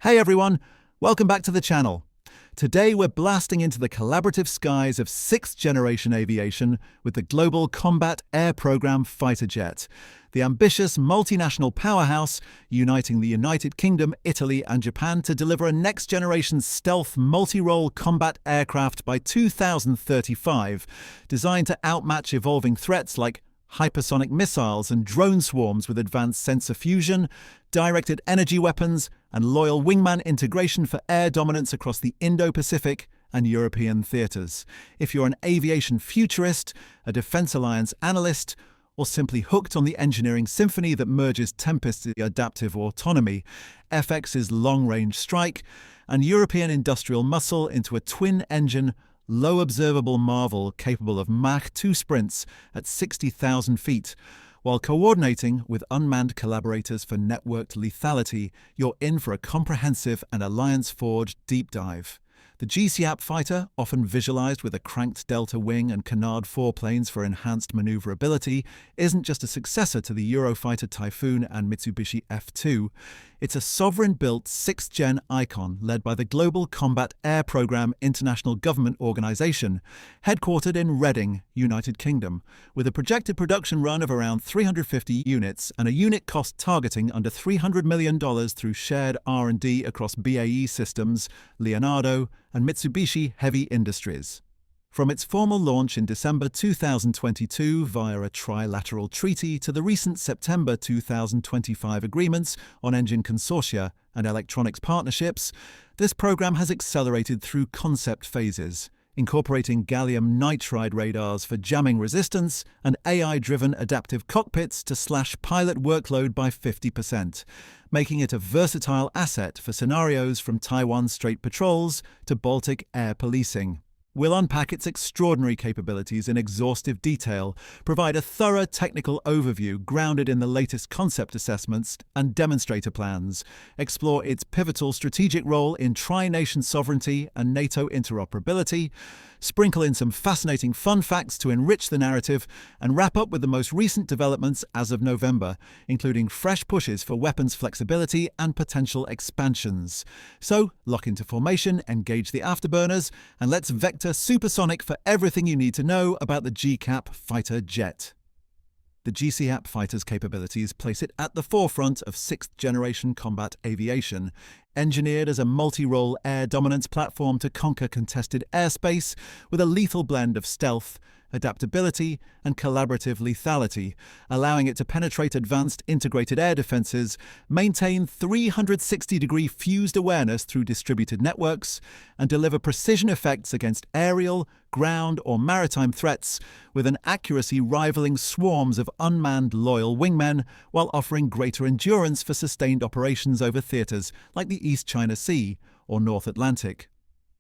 Hey everyone, welcome back to the channel. Today we're blasting into the collaborative skies of 6th generation aviation with the Global Combat Air Programme fighter jet, the ambitious multinational powerhouse uniting the United Kingdom, Italy and Japan to deliver a next-generation stealth multirole combat aircraft by 2035, designed to outmatch evolving threats like hypersonic missiles and drone swarms with advanced sensor fusion, directed energy weapons, and loyal Wingman integration for air dominance across the Indo-Pacific and European theatres. If you're an aviation futurist, a Defence Alliance analyst, or simply hooked on the engineering symphony that merges Tempest's adaptive autonomy, FX's long-range strike, and European industrial muscle into a twin-engine, low-observable marvel capable of Mach 2 sprints at 60,000 feet, while coordinating with unmanned collaborators for networked lethality, you're in for a comprehensive and alliance-forged deep dive. The GCAP fighter, often visualized with a cranked delta wing and canard foreplanes for enhanced maneuverability, isn't just a successor to the Eurofighter Typhoon and Mitsubishi F2. It's a sovereign-built 6th-gen icon led by the Global Combat Air Programme International Government Organization, headquartered in Reading, United Kingdom, with a projected production run of around 350 units and a unit cost targeting under $300 million through shared R&D across BAE Systems, Leonardo, and Mitsubishi Heavy Industries. From its formal launch in December 2022 via a trilateral treaty to the recent September 2025 agreements on engine consortia and electronics partnerships, this program has accelerated through concept phases, incorporating gallium nitride radars for jamming resistance and AI-driven adaptive cockpits to slash pilot workload by 50%, making it a versatile asset for scenarios from Taiwan Strait patrols to Baltic air policing. We'll unpack its extraordinary capabilities in exhaustive detail, provide a thorough technical overview grounded in the latest concept assessments and demonstrator plans, explore its pivotal strategic role in tri-nation sovereignty and NATO interoperability, sprinkle in some fascinating fun facts to enrich the narrative, and wrap up with the most recent developments as of November, including fresh pushes for weapons flexibility and potential expansions. So, lock into formation, engage the afterburners, and let's vector supersonic for everything you need to know about the GCAP fighter jet. The GCAP fighter's capabilities place it at the forefront of 6th-generation combat aviation, engineered as a multi-role air dominance platform to conquer contested airspace with a lethal blend of stealth, adaptability, and collaborative lethality, allowing it to penetrate advanced integrated air defenses, maintain 360-degree fused awareness through distributed networks, and deliver precision effects against aerial, ground, or maritime threats with an accuracy rivaling swarms of unmanned loyal wingmen, while offering greater endurance for sustained operations over theaters like the East China Sea or North Atlantic.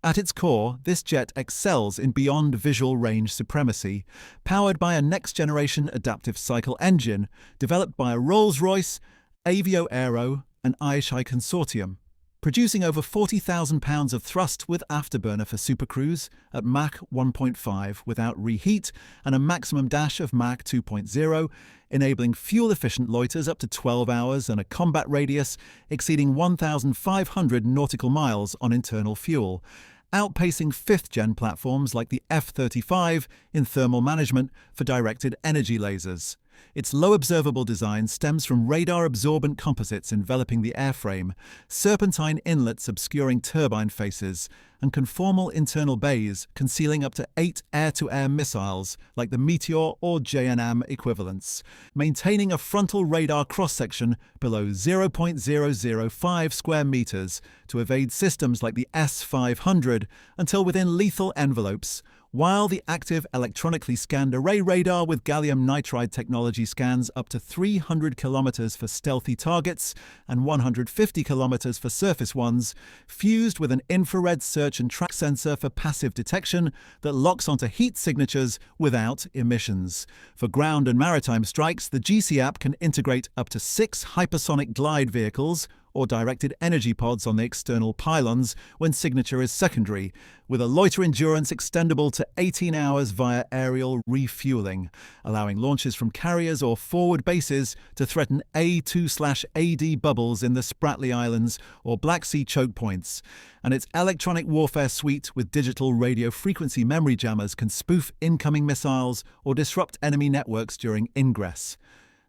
At its core, this jet excels in beyond visual range supremacy, powered by a next-generation adaptive cycle engine developed by a Rolls-Royce, Avio Aero, and Aishai consortium, producing over 40,000 pounds of thrust with afterburner for supercruise at Mach 1.5 without reheat and a maximum dash of Mach 2.0, enabling fuel-efficient loiters up to 12 hours and a combat radius exceeding 1,500 nautical miles on internal fuel, outpacing 5th-gen platforms like the F-35 in thermal management for directed energy lasers. Its low-observable design stems from radar-absorbent composites enveloping the airframe, serpentine inlets obscuring turbine faces, and conformal internal bays concealing up to 8 air-to-air missiles like the Meteor or JNM equivalents, maintaining a frontal radar cross-section below 0.005 square meters to evade systems like the S-500 until within lethal envelopes, while the active electronically scanned array radar with gallium nitride technology scans up to 300 kilometers for stealthy targets and 150 kilometers for surface ones, fused with an infrared search and track sensor for passive detection that locks onto heat signatures without emissions. For ground and maritime strikes, the GCAP can integrate up to 6 hypersonic glide vehicles, or directed energy pods on the external pylons when signature is secondary, with a loiter endurance extendable to 18 hours via aerial refueling, allowing launches from carriers or forward bases to threaten A2/AD bubbles in the Spratly Islands or Black Sea choke points. And its electronic warfare suite with digital radio frequency memory jammers can spoof incoming missiles or disrupt enemy networks during ingress.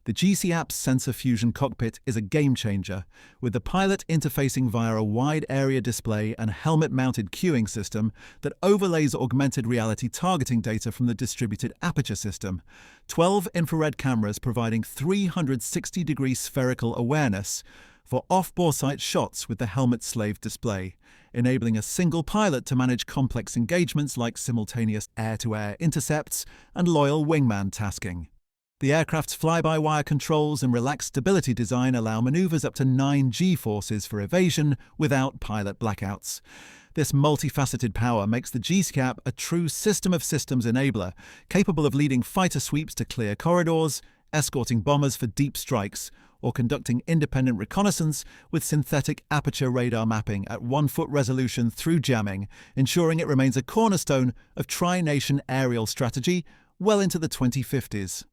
The GCAP sensor fusion cockpit is a game-changer, with the pilot interfacing via a wide-area display and helmet-mounted cueing system that overlays augmented reality targeting data from the distributed aperture system, 12 infrared cameras providing 360-degree spherical awareness for off-boresight shots with the helmet-slave display, enabling a single pilot to manage complex engagements like simultaneous air-to-air intercepts and loyal wingman tasking. The aircraft's fly-by-wire controls and relaxed stability design allow maneuvers up to 9 G-forces for evasion without pilot blackouts. This multifaceted power makes the GCAP a true system-of-systems enabler, capable of leading fighter sweeps to clear corridors, escorting bombers for deep strikes, or conducting independent reconnaissance with synthetic aperture radar mapping at 1-foot resolution through jamming, ensuring it remains a cornerstone of tri-nation aerial strategy well into the 2050s.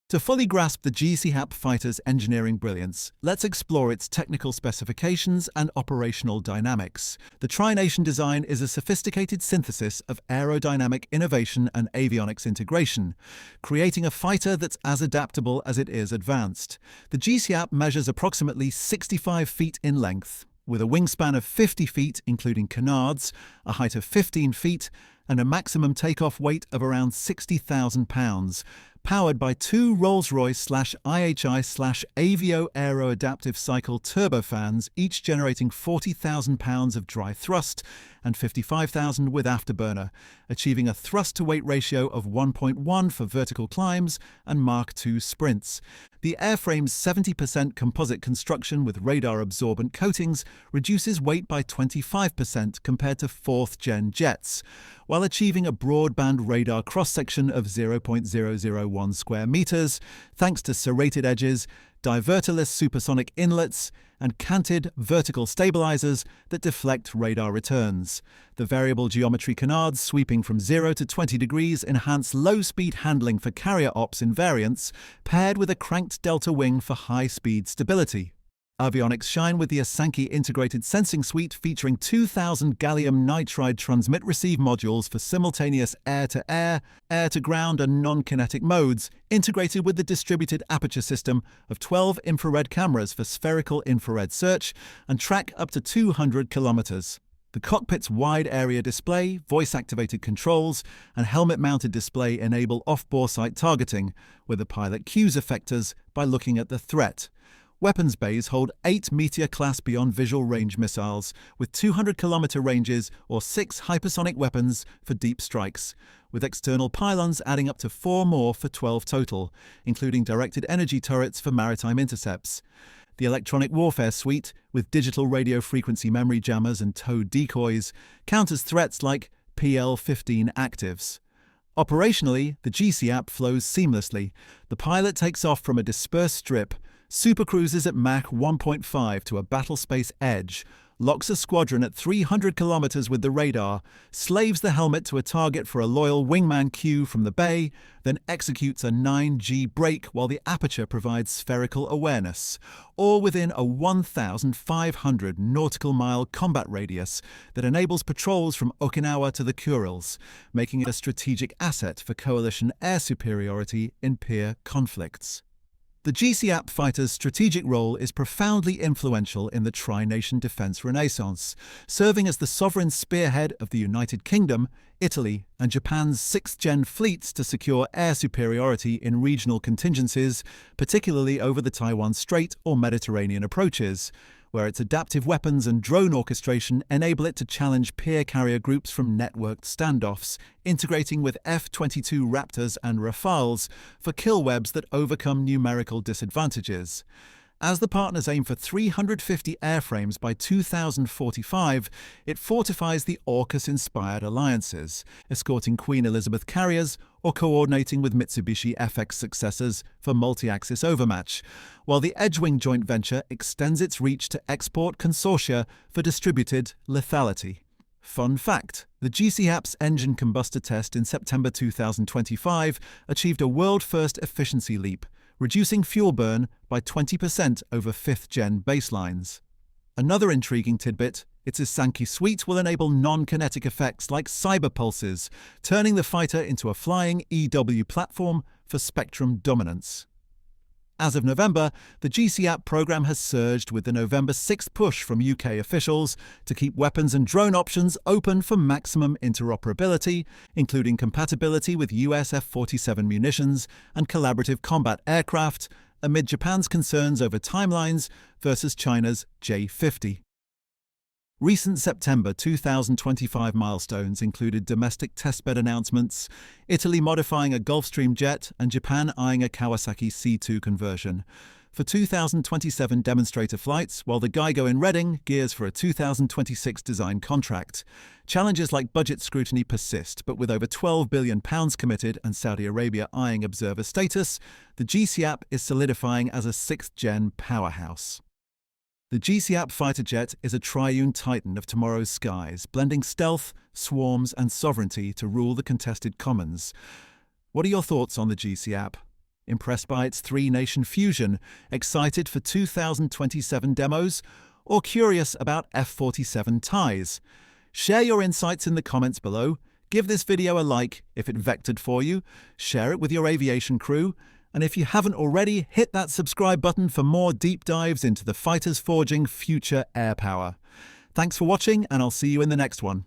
To fully grasp the GCAP fighter's engineering brilliance, let's explore its technical specifications and operational dynamics. The tri-nation design is a sophisticated synthesis of aerodynamic innovation and avionics integration, creating a fighter that's as adaptable as it is advanced. The GCAP measures approximately 65 feet in length, with a wingspan of 50 feet including canards, a height of 15 feet, and a maximum takeoff weight of around 60,000 pounds, powered by 2 Rolls-Royce/IHI/Avio Aero-Adaptive Cycle turbofans, each generating 40,000 pounds of dry thrust and 55,000 with afterburner, achieving a thrust-to-weight ratio of 1.1 for vertical climbs and Mach 2 sprints. The airframe's 70% composite construction with radar-absorbent coatings reduces weight by 25% compared to 4th-gen jets, while achieving a broadband radar cross-section of 0.001 square meters, thanks to serrated edges, diverterless supersonic inlets, and canted vertical stabilizers that deflect radar returns. The variable geometry canards sweeping from 0 to 20 degrees enhance low-speed handling for carrier ops invariants, paired with a cranked delta wing for high-speed stability. Avionics shine with the Asanki integrated sensing suite featuring 2,000 gallium nitride transmit-receive modules for simultaneous air-to-air, air-to-ground and non-kinetic modes, integrated with the distributed aperture system of 12 infrared cameras for spherical infrared search and track up to 200 kilometers. The cockpit's wide-area display, voice-activated controls, and helmet-mounted display enable off-boresight targeting, where the pilot cues effectors by looking at the threat. Weapons bays hold 8 Meteor-class beyond visual range missiles with 200-kilometer ranges or 6 hypersonic weapons for deep strikes, with external pylons adding up to 4 more for 12 total, including directed energy turrets for maritime intercepts. The electronic warfare suite, with digital radio frequency memory jammers and towed decoys, counters threats like PL-15 actives. Operationally, the GCAP flows seamlessly. The pilot takes off from a dispersed strip, supercruises at Mach 1.5 to a battlespace edge, locks a squadron at 300 kilometers with the radar, slaves the helmet to a target for a loyal wingman cue from the bay, then executes a 9G break while the aperture provides spherical awareness, all within a 1,500 nautical mile combat radius that enables patrols from Okinawa to the Kurils, making it a strategic asset for coalition air superiority in peer conflicts. The GCAP fighter's strategic role is profoundly influential in the tri-nation defense renaissance, serving as the sovereign spearhead of the United Kingdom, Italy, and Japan's 6th-gen fleets to secure air superiority in regional contingencies, particularly over the Taiwan Strait or Mediterranean approaches, where its adaptive weapons and drone orchestration enable it to challenge peer carrier groups from networked standoffs, integrating with F-22 Raptors and Rafales for kill webs that overcome numerical disadvantages. As the partners aim for 350 airframes by 2045, it fortifies the AUKUS-inspired alliances, escorting Queen Elizabeth carriers or coordinating with Mitsubishi FX successors for multi-axis overmatch, while the Edgewing joint venture extends its reach to export consortia for distributed lethality. Fun fact, the GCAP's engine combustor test in September 2025 achieved a world-first efficiency leap, reducing fuel burn by 20% over 5th-gen baselines. Another intriguing tidbit, its Isanki suite will enable non-kinetic effects like cyber pulses, turning the fighter into a flying EW platform for spectrum dominance. As of November, the GCAP program has surged with the November 6th push from UK officials to keep weapons and drone options open for maximum interoperability, including compatibility with US F-47 munitions and collaborative combat aircraft, amid Japan's concerns over timelines versus China's J-50. Recent September 2025 milestones included domestic testbed announcements, Italy modifying a Gulfstream jet, and Japan eyeing a Kawasaki C2 conversion. For 2027 demonstrator flights, while the Geigo in Reading gears for a 2026 design contract. Challenges like budget scrutiny persist, but with over £12 billion committed and Saudi Arabia eyeing observer status, the GCAP is solidifying as a 6th-gen powerhouse. The GCAP fighter jet is a triune titan of tomorrow's skies, blending stealth, swarms, and sovereignty to rule the contested commons. What are your thoughts on the GCAP? Impressed by its three-nation fusion, excited for 2027 demos, or curious about F-47 ties? Share your insights in the comments below. Give this video a like if it vectored for you, share it with your aviation crew, and if you haven't already, hit that subscribe button for more deep dives into the fighters forging future air power. Thanks for watching, and I'll see you in the next one.